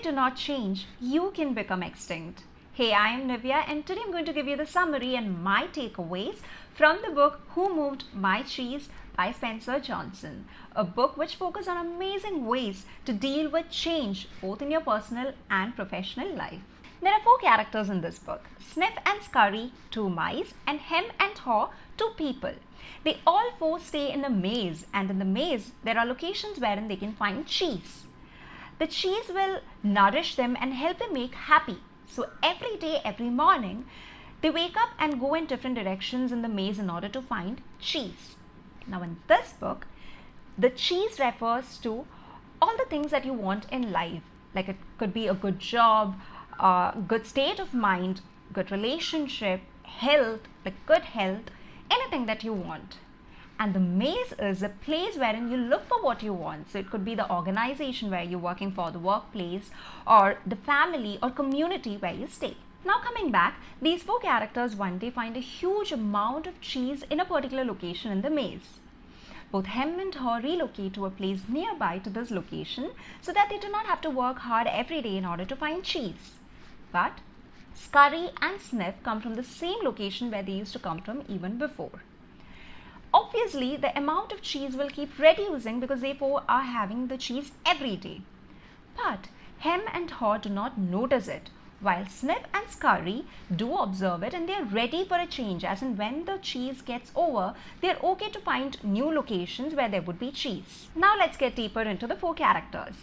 do not change, you can become extinct. Hey, I am Nivea, and today I'm going to give you the summary and my takeaways from the book Who Moved My Cheese by Spencer Johnson, a book which focuses on amazing ways to deal with change both in your personal and professional life. There are 4 characters in this book: Sniff and Scurry, 2 mice, and Hem and Haw, 2 people. They all 4 stay in a maze, and in the maze there are locations wherein they can find cheese. The cheese will nourish them and help them make happy. So every day, every morning, they wake up and go in different directions in the maze in order to find cheese. Now in this book, the cheese refers to all the things that you want in life. Like it could be a good job, good state of mind, good relationship, health, like good health, anything that you want. And the maze is a place wherein you look for what you want. So it could be the organization where you're working for, the workplace, or the family or community where you stay. Now coming back, these 4 characters one day find a huge amount of cheese in a particular location in the maze. Both Hem and Haw relocate to a place nearby to this location so that they do not have to work hard every day in order to find cheese. But Scurry and Sniff come from the same location where they used to come from even before. Obviously, the amount of cheese will keep reducing because they 4 are having the cheese every day. But Hem and Haw do not notice it, while Sniff and Scurry do observe it, and they are ready for a change, as in when the cheese gets over, they are okay to find new locations where there would be cheese. Now let's get deeper into the 4 characters.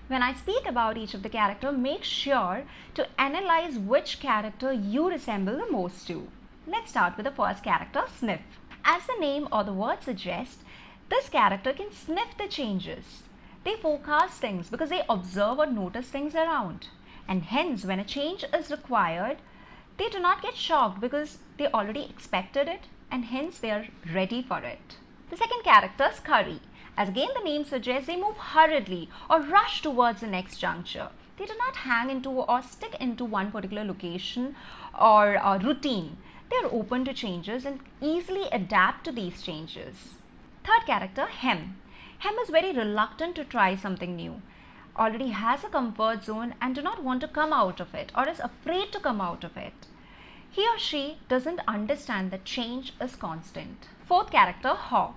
When I speak about each of the characters, make sure to analyze which character you resemble the most to. Let's start with the first character, Sniff. As the name or the word suggests, this character can sniff the changes. They forecast things because they observe or notice things around. And hence, when a change is required, they do not get shocked because they already expected it, and hence they are ready for it. The second character, Scurry. As again the name suggests, they move hurriedly or rush towards the next juncture. They do not hang into or stick into one particular location or routine. They are open to changes and easily adapt to these changes. Third character, Hem. Hem is very reluctant to try something new, already has a comfort zone and do not want to come out of it, or is afraid to come out of it. He or she doesn't understand that change is constant. Fourth character, Haw.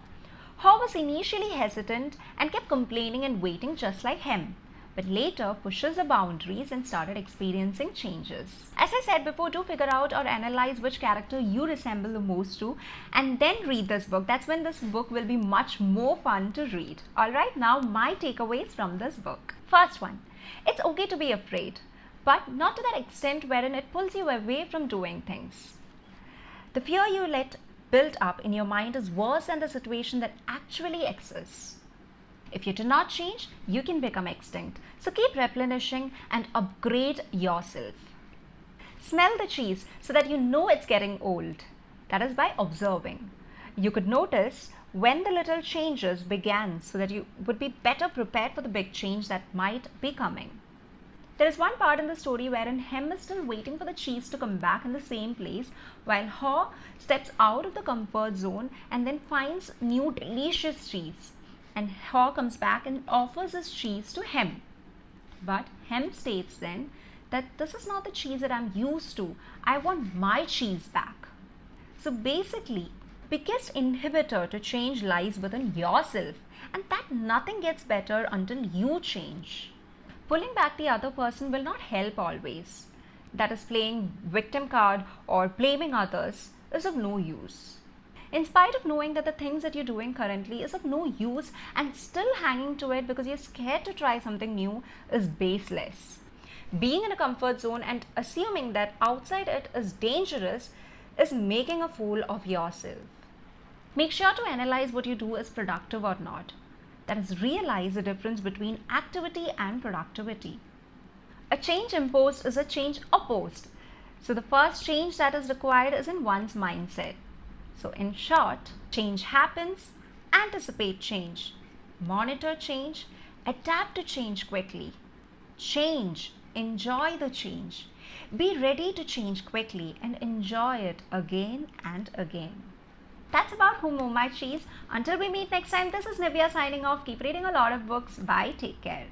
Haw was initially hesitant and kept complaining and waiting just like Hem, but later pushes the boundaries and started experiencing changes. As I said before, do figure out or analyze which character you resemble the most to and then read this book. That's when this book will be much more fun to read. Alright, now my takeaways from this book. First one, it's okay to be afraid, but not to that extent wherein it pulls you away from doing things. The fear you let build up in your mind is worse than the situation that actually exists. If you do not change, you can become extinct. So keep replenishing and upgrade yourself. Smell the cheese so that you know it's getting old. That is by observing. You could notice when the little changes began so that you would be better prepared for the big change that might be coming. There is one part in the story wherein Hem is still waiting for the cheese to come back in the same place, while Haw steps out of the comfort zone and then finds new delicious cheese. And Haw comes back and offers his cheese to Hem. But Hem states then that this is not the cheese that I'm used to. I want my cheese back. So basically, biggest inhibitor to change lies within yourself, and that nothing gets better until you change. Pulling back the other person will not help always. That is, playing victim card or blaming others is of no use. In spite of knowing that the things that you're doing currently is of no use and still hanging to it because you're scared to try something new is baseless. Being in a comfort zone and assuming that outside it is dangerous is making a fool of yourself. Make sure to analyze what you do is productive or not. That is, realize the difference between activity and productivity. A change imposed is a change opposed. So the first change that is required is in one's mindset. So in short, change happens, anticipate change, monitor change, adapt to change quickly. Change, enjoy the change. Be ready to change quickly and enjoy it again and again. That's about Who Moved My Cheese. Until we meet next time, this is Nivea signing off. Keep reading a lot of books. Bye. Take care.